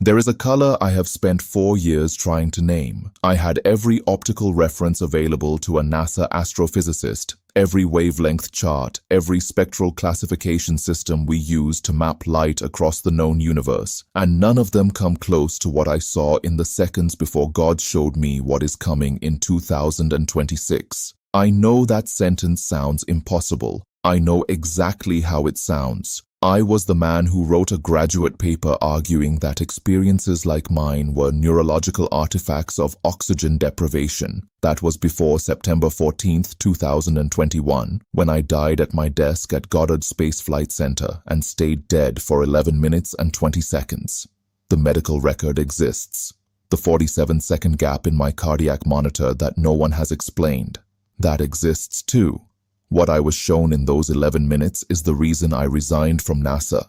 There is a color I have spent 4 years trying to name. I had every optical reference available to a NASA astrophysicist, every wavelength chart, every spectral classification system we use to map light across the known universe, and none of them come close to what I saw in the seconds before God showed me what is coming in 2026. I know that sentence sounds impossible. I know exactly how it sounds. I was the man who wrote a graduate paper arguing that experiences like mine were neurological artifacts of oxygen deprivation. That was before September 14, 2021, when I died at my desk at Goddard Space Flight Center and stayed dead for 11 minutes and 20 seconds. The medical record exists. The 47-second gap in my cardiac monitor that no one has explained. That exists too. What I was shown in those 11 minutes is the reason I resigned from NASA.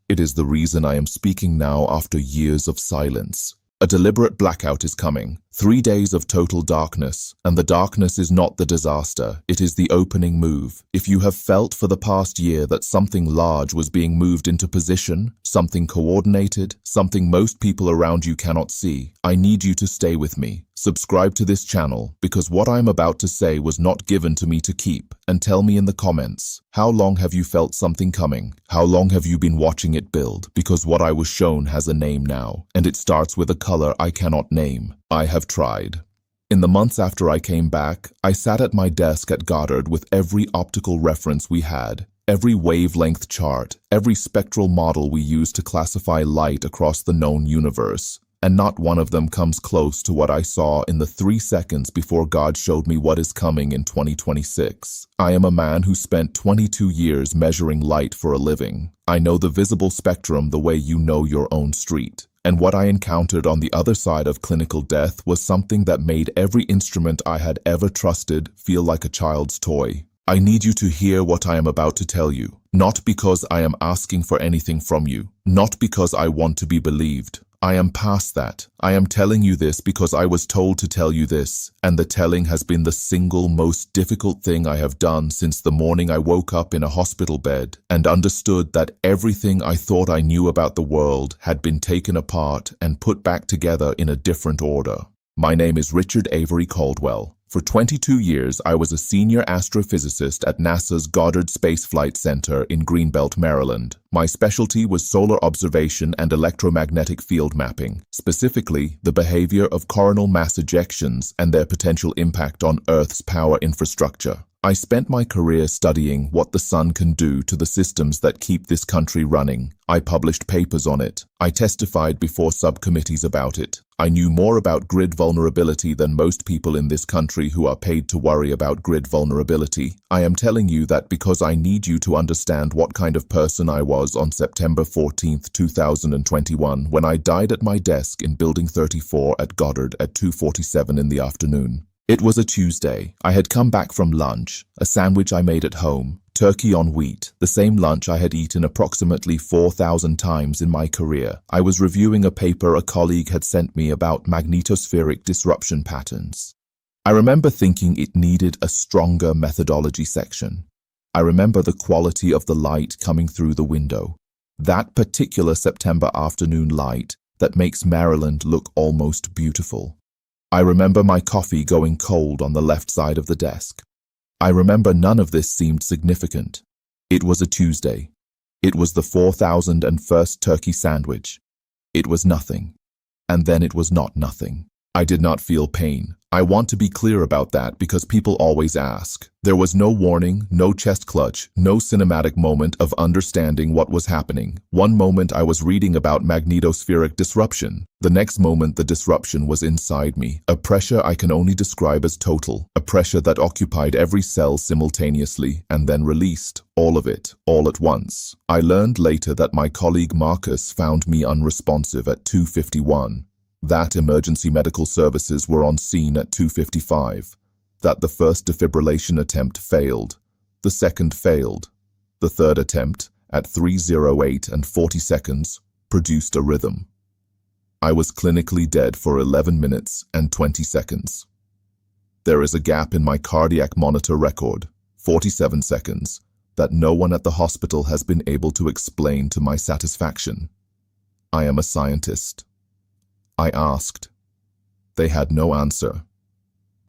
It is the reason I am speaking now after years of silence. A deliberate blackout is coming. 3 days of total darkness, and the darkness is not the disaster, it is the opening move. If you have felt for the past year that something large was being moved into position, something coordinated, something most people around you cannot see, I need you to stay with me. Subscribe to this channel, because what I am about to say was not given to me to keep, and tell me in the comments, how long have you felt something coming? How long have you been watching it build? Because what I was shown has a name now, and it starts with a color I cannot name. I have tried. In the months after I came back, I sat at my desk at Goddard with every optical reference we had, every wavelength chart, every spectral model we used to classify light across the known universe. And not one of them comes close to what I saw in the 3 seconds before God showed me what is coming in 2026. I am a man who spent 22 years measuring light for a living. I know the visible spectrum the way you know your own street. And what I encountered on the other side of clinical death was something that made every instrument I had ever trusted feel like a child's toy. I need you to hear what I am about to tell you, not because I am asking for anything from you, not because I want to be believed. I am past that. I am telling you this because I was told to tell you this, and the telling has been the single most difficult thing I have done since the morning I woke up in a hospital bed and understood that everything I thought I knew about the world had been taken apart and put back together in a different order. My name is Richard Avery Caldwell. For 22 years, I was a senior astrophysicist at NASA's Goddard Space Flight Center in Greenbelt, Maryland. My specialty was solar observation and electromagnetic field mapping, specifically the behavior of coronal mass ejections and their potential impact on Earth's power infrastructure. I spent my career studying what the sun can do to the systems that keep this country running. I published papers on it. I testified before subcommittees about it. I knew more about grid vulnerability than most people in this country who are paid to worry about grid vulnerability. I am telling you that because I need you to understand what kind of person I was on September 14, 2021, when I died at my desk in Building 34 at Goddard at 2:47 in the afternoon. It was a Tuesday. I had come back from lunch, a sandwich I made at home, turkey on wheat, the same lunch I had eaten approximately 4,000 times in my career. I was reviewing a paper a colleague had sent me about magnetospheric disruption patterns. I remember thinking it needed a stronger methodology section. I remember the quality of the light coming through the window. That particular September afternoon light that makes Maryland look almost beautiful. I remember my coffee going cold on the left side of the desk. I remember none of this seemed significant. It was a Tuesday. It was the 4,001st turkey sandwich. It was nothing. And then it was not nothing. I did not feel pain. I want to be clear about that because people always ask. There was no warning, no chest clutch, no cinematic moment of understanding what was happening. One moment I was reading about magnetospheric disruption. The next moment the disruption was inside me, a pressure I can only describe as total, a pressure that occupied every cell simultaneously and then released, all of it, all at once. I learned later that my colleague Marcus found me unresponsive at 2:51. That emergency medical services were on scene at 2:55, that the first defibrillation attempt failed, the second failed, the third attempt, at 3:08 and 40 seconds, produced a rhythm. I was clinically dead for 11 minutes and 20 seconds. There is a gap in my cardiac monitor record, 47 seconds, that no one at the hospital has been able to explain to my satisfaction. I am a scientist. I asked. They had no answer.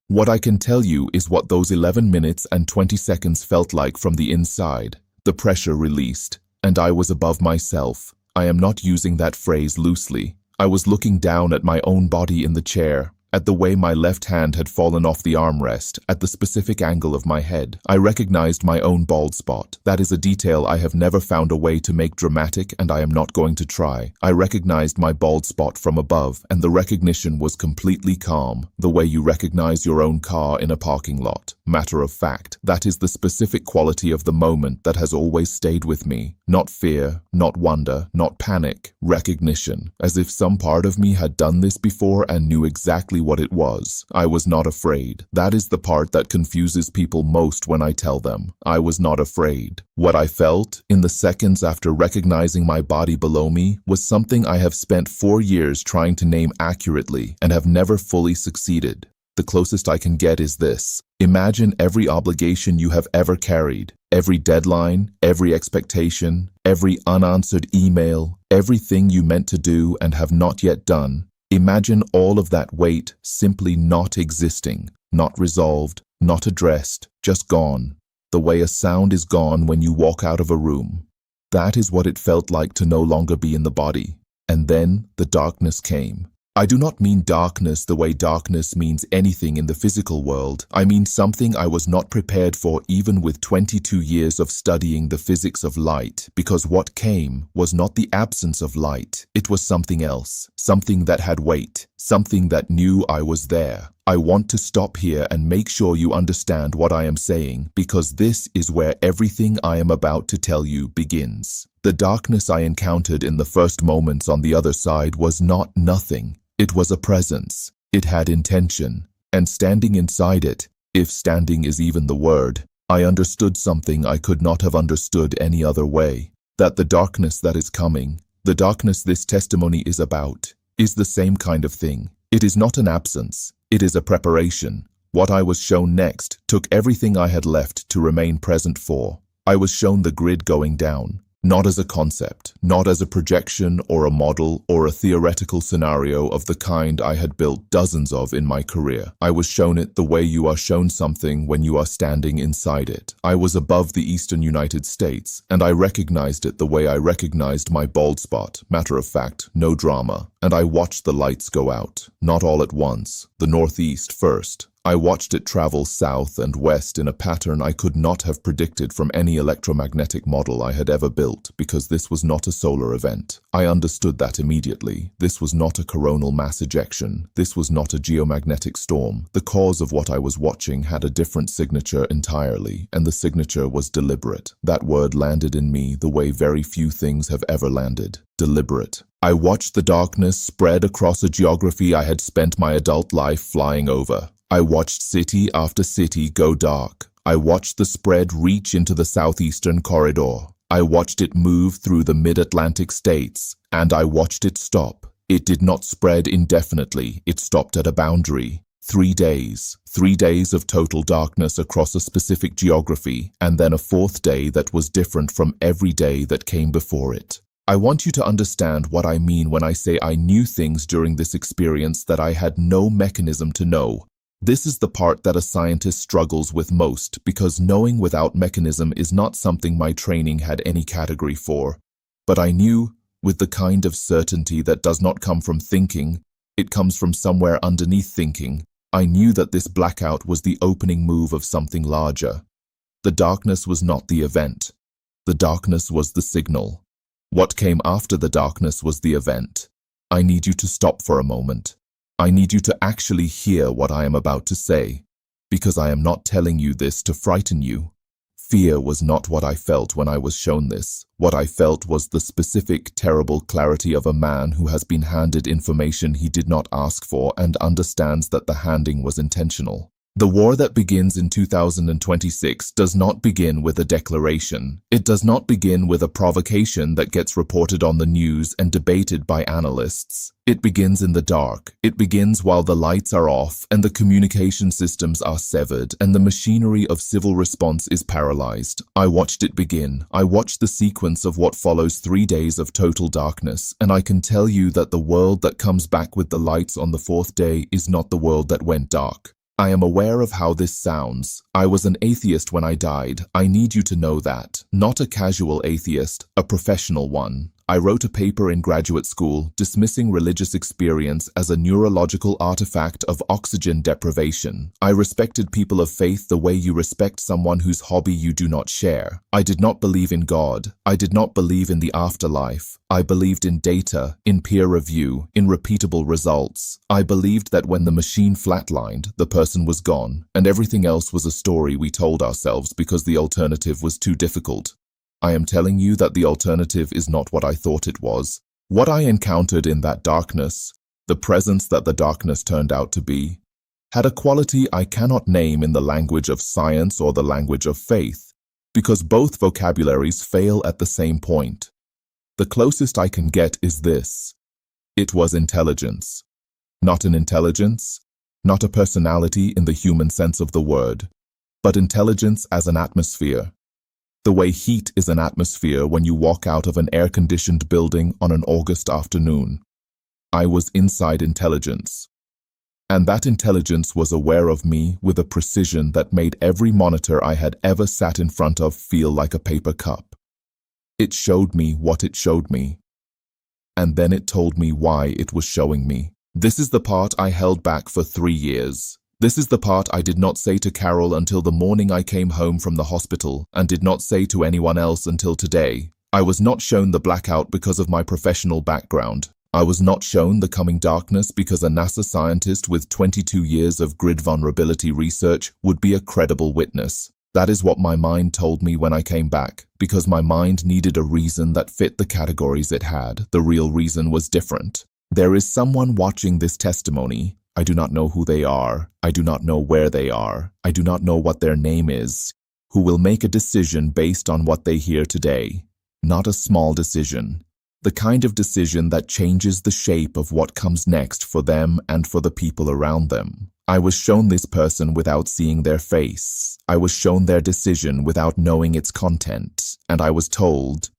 What I can tell you is what those 11 minutes and 20 seconds felt like from the inside. The pressure released, and I was above myself. I am not using that phrase loosely. I was looking down at my own body in the chair, at the way my left hand had fallen off the armrest, at the specific angle of my head. I recognized my own bald spot. That is a detail I have never found a way to make dramatic, and I am not going to try. I recognized my bald spot from above, and the recognition was completely calm, the way you recognize your own car in a parking lot. Matter of fact, that is the specific quality of the moment that has always stayed with me. Not fear, not wonder, not panic. Recognition, as if some part of me had done this before and knew exactly what it was. I was not afraid. That is the part that confuses people most when I tell them. I was not afraid. What I felt, in the seconds after recognizing my body below me, was something I have spent 4 years trying to name accurately and have never fully succeeded. The closest I can get is this. Imagine every obligation you have ever carried, every deadline, every expectation, every unanswered email, everything you meant to do and have not yet done. Imagine all of that weight simply not existing, not resolved, not addressed, just gone. The way a sound is gone when you walk out of a room. That is what it felt like to no longer be in the body. And then the darkness came. I do not mean darkness the way darkness means anything in the physical world. I mean something I was not prepared for even with 22 years of studying the physics of light, because what came was not the absence of light. It was something else, something that had weight, something that knew I was there. I want to stop here and make sure you understand what I am saying, because this is where everything I am about to tell you begins. The darkness I encountered in the first moments on the other side was not nothing. It was a presence. It had intention. And standing inside it, if standing is even the word, I understood something I could not have understood any other way. That the darkness that is coming, the darkness this testimony is about, is the same kind of thing. It is not an absence. It is a preparation. What I was shown next took everything I had left to remain present for. I was shown the grid going down. Not as a concept, not as a projection or a model or a theoretical scenario of the kind I had built dozens of in my career. I was shown it the way you are shown something when you are standing inside it. I was above the eastern United States, and I recognized it the way I recognized my bald spot. Matter of fact, no drama. And I watched the lights go out, not all at once, the northeast first. I watched it travel south and west in a pattern I could not have predicted from any electromagnetic model I had ever built, because this was not a solar event. I understood that immediately. This was not a coronal mass ejection. This was not a geomagnetic storm. The cause of what I was watching had a different signature entirely, and the signature was deliberate. That word landed in me the way very few things have ever landed. Deliberate. I watched the darkness spread across a geography I had spent my adult life flying over. I watched city after city go dark. I watched the spread reach into the southeastern corridor. I watched it move through the mid-Atlantic states, and I watched it stop. It did not spread indefinitely. It stopped at a boundary. 3 days. 3 days of total darkness across a specific geography, and then a 4th day that was different from every day that came before it. I want you to understand what I mean when I say I knew things during this experience that I had no mechanism to know. This is the part that a scientist struggles with most, because knowing without mechanism is not something my training had any category for. But I knew, with the kind of certainty that does not come from thinking, it comes from somewhere underneath thinking. I knew that this blackout was the opening move of something larger. The darkness was not the event. The darkness was the signal. What came after the darkness was the event. I need you to stop for a moment. I need you to actually hear what I am about to say, because I am not telling you this to frighten you. Fear was not what I felt when I was shown this. What I felt was the specific, terrible clarity of a man who has been handed information he did not ask for and understands that the handing was intentional. The war that begins in 2026 does not begin with a declaration. It does not begin with a provocation that gets reported on the news and debated by analysts. It begins in the dark. It begins while the lights are off and the communication systems are severed and the machinery of civil response is paralyzed. I watched it begin. I watched the sequence of what follows 3 days of total darkness, and I can tell you that the world that comes back with the lights on the 4th day is not the world that went dark. I am aware of how this sounds. I was an atheist when I died. I need you to know that. Not a casual atheist, a professional one. I wrote a paper in graduate school dismissing religious experience as a neurological artifact of oxygen deprivation. I respected people of faith the way you respect someone whose hobby you do not share. I did not believe in God. I did not believe in the afterlife. I believed in data, in peer review, in repeatable results. I believed that when the machine flatlined, the person was gone, and everything else was a story we told ourselves because the alternative was too difficult. I am telling you that the alternative is not what I thought it was. What I encountered in that darkness, the presence that the darkness turned out to be, had a quality I cannot name in the language of science or the language of faith, because both vocabularies fail at the same point. The closest I can get is this. It was intelligence. Not an intelligence, not a personality in the human sense of the word, but intelligence as an atmosphere. The way heat is an atmosphere when you walk out of an air-conditioned building on an August afternoon. I was inside intelligence. And that intelligence was aware of me with a precision that made every monitor I had ever sat in front of feel like a paper cup. It showed me what it showed me. And then it told me why it was showing me. This is the part I held back for 3 years. This is the part I did not say to Carol until the morning I came home from the hospital and did not say to anyone else until today. I was not shown the blackout because of my professional background. I was not shown the coming darkness because a NASA scientist with 22 years of grid vulnerability research would be a credible witness. That is what my mind told me when I came back, because my mind needed a reason that fit the categories it had. The real reason was different. There is someone watching this testimony. I do not know who they are. I do not know where they are. I do not know what their name is, who will make a decision based on what they hear today. Not a small decision. The kind of decision that changes the shape of what comes next for them and for the people around them. I was shown this person without seeing their face. I was shown their decision without knowing its content. And I was told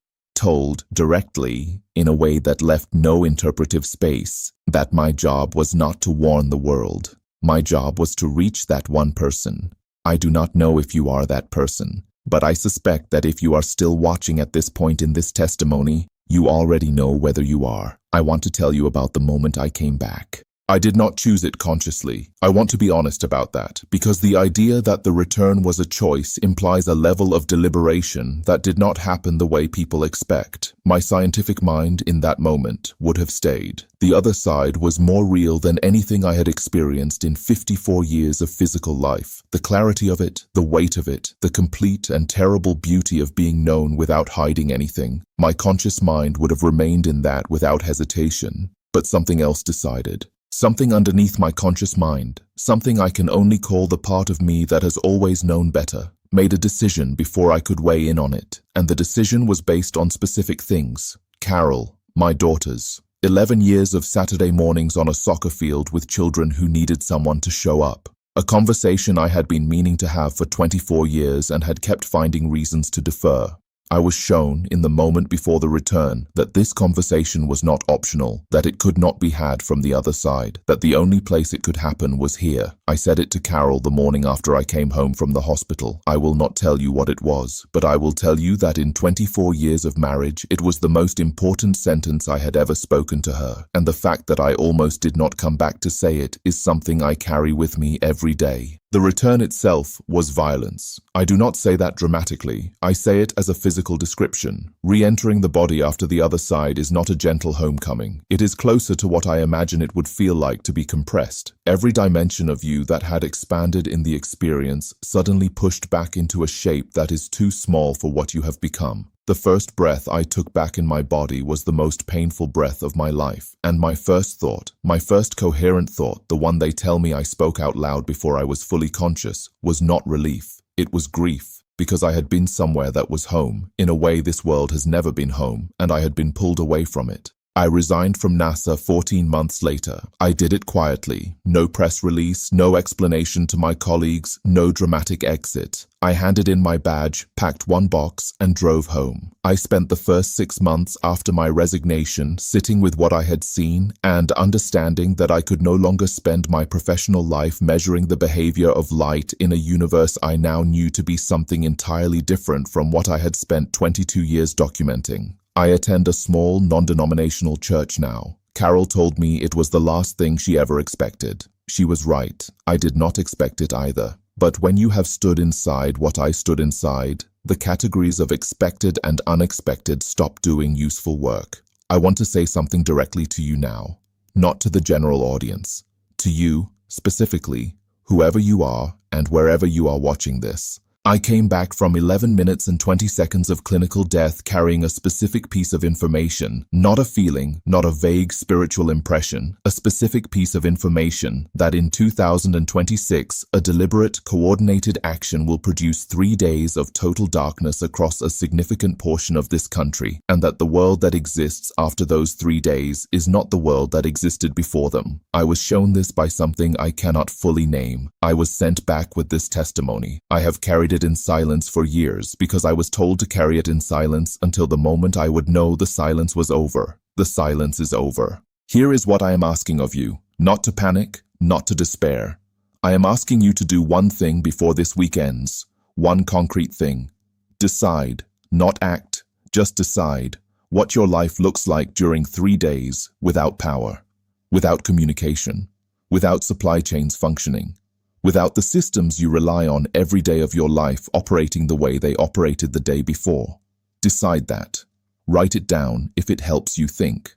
directly, in a way that left no interpretive space, that my job was not to warn the world. My job was to reach that one person. I do not know if you are that person, but I suspect that if you are still watching at this point in this testimony, you already know whether you are. I want to tell you about the moment I came back. I did not choose it consciously. I want to be honest about that, because the idea that the return was a choice implies a level of deliberation that did not happen the way people expect. My scientific mind in that moment would have stayed. The other side was more real than anything I had experienced in 54 years of physical life. The clarity of it, the weight of it, the complete and terrible beauty of being known without hiding anything. My conscious mind would have remained in that without hesitation, but something else decided. Something underneath my conscious mind, something I can only call the part of me that has always known better, made a decision before I could weigh in on it, and the decision was based on specific things. Carol, my daughters, 11 years of Saturday mornings on a soccer field with children who needed someone to show up. A conversation I had been meaning to have for 24 years and had kept finding reasons to defer. I was shown, in the moment before the return, that this conversation was not optional, that it could not be had from the other side, that the only place it could happen was here. I said it to Carol the morning after I came home from the hospital. I will not tell you what it was, but I will tell you that in 24 years of marriage, it was the most important sentence I had ever spoken to her, and the fact that I almost did not come back to say it is something I carry with me every day. The return itself was violence. I do not say that dramatically. I say it as a physical description. Re-entering the body after the other side is not a gentle homecoming. It is closer to what I imagine it would feel like to be compressed. Every dimension of you that had expanded in the experience suddenly pushed back into a shape that is too small for what you have become. The first breath I took back in my body was the most painful breath of my life, and my first thought, my first coherent thought, the one they tell me I spoke out loud before I was fully conscious, was not relief. It was grief, because I had been somewhere that was home, in a way this world has never been home, and I had been pulled away from it. I resigned from NASA 14 months later. I did it quietly. No press release, no explanation to my colleagues, no dramatic exit. I handed in my badge, packed one box, and drove home. I spent the first 6 months after my resignation sitting with what I had seen and understanding that I could no longer spend my professional life measuring the behavior of light in a universe I now knew to be something entirely different from what I had spent 22 years documenting. I attend a small, non-denominational church now. Carol told me it was the last thing she ever expected. She was right. I did not expect it either. But when you have stood inside what I stood inside, the categories of expected and unexpected stop doing useful work. I want to say something directly to you now, not to the general audience. To you, specifically, whoever you are and wherever you are watching this. I came back from 11 minutes and 20 seconds of clinical death carrying a specific piece of information, not a feeling, not a vague spiritual impression, a specific piece of information that in 2026, a deliberate, coordinated action will produce 3 days of total darkness across a significant portion of this country, and that the world that exists after those 3 days is not the world that existed before them. I was shown this by something I cannot fully name. I was sent back with this testimony. I have carried it in silence for years because I was told to carry it in silence until the moment I would know the silence was over. The silence is over. Here is what I am asking of you. Not to panic, not to despair. I am asking you to do one thing before this week ends. One concrete thing. Decide, not act, just decide what your life looks like during 3 days without power, without communication, without supply chains functioning, without the systems you rely on every day of your life operating the way they operated the day before. Decide that. Write it down if it helps you think.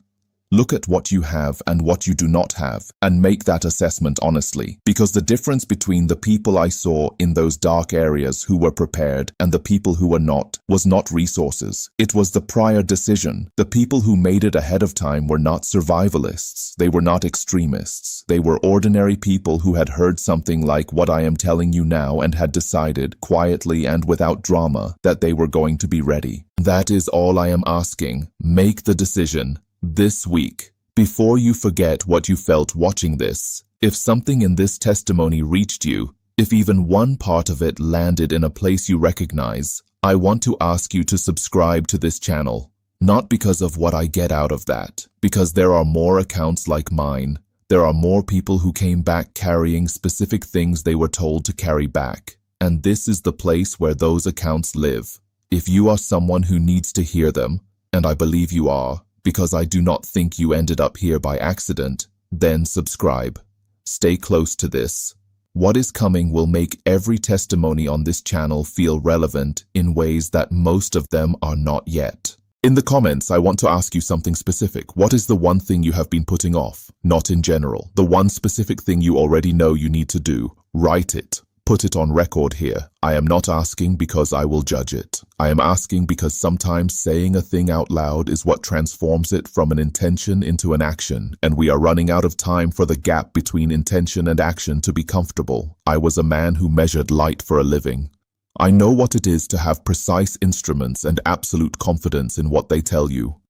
Look at what you have and what you do not have, and make that assessment honestly, because the difference between the people I saw in those dark areas who were prepared and the people who were not was not resources. It was the prior decision. The people who made it ahead of time were not survivalists. They were not extremists. They were ordinary people who had heard something like what I am telling you now and had decided, quietly and without drama, that they were going to be ready. That is all I am asking. Make the decision. This week, before you forget what you felt watching this. If something in this testimony reached you, if even one part of it landed in a place you recognize, I want to ask you to subscribe to this channel. Not because of what I get out of that, because there are more accounts like mine. There are more people who came back carrying specific things they were told to carry back. And this is the place where those accounts live. If you are someone who needs to hear them, and I believe you are, because I do not think you ended up here by accident, then subscribe. Stay close to this. What is coming will make every testimony on this channel feel relevant in ways that most of them are not yet. In the comments, I want to ask you something specific. What is the one thing you have been putting off? Not in general. The one specific thing you already know you need to do. Write it. Put it on record here. I am not asking because I will judge it. I am asking because sometimes saying a thing out loud is what transforms it from an intention into an action, and we are running out of time for the gap between intention and action to be comfortable. I was a man who measured light for a living. I know what it is to have precise instruments and absolute confidence in what they tell you.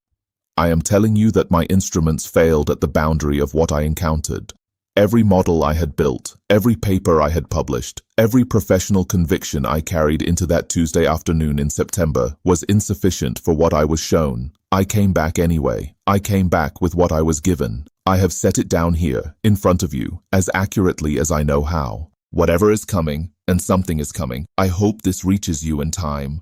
I am telling you that my instruments failed at the boundary of what I encountered. Every model I had built, every paper I had published, every professional conviction I carried into that Tuesday afternoon in September was insufficient for what I was shown. I came back anyway. I came back with what I was given. I have set it down here, in front of you, as accurately as I know how. Whatever is coming, and something is coming, I hope this reaches you in time.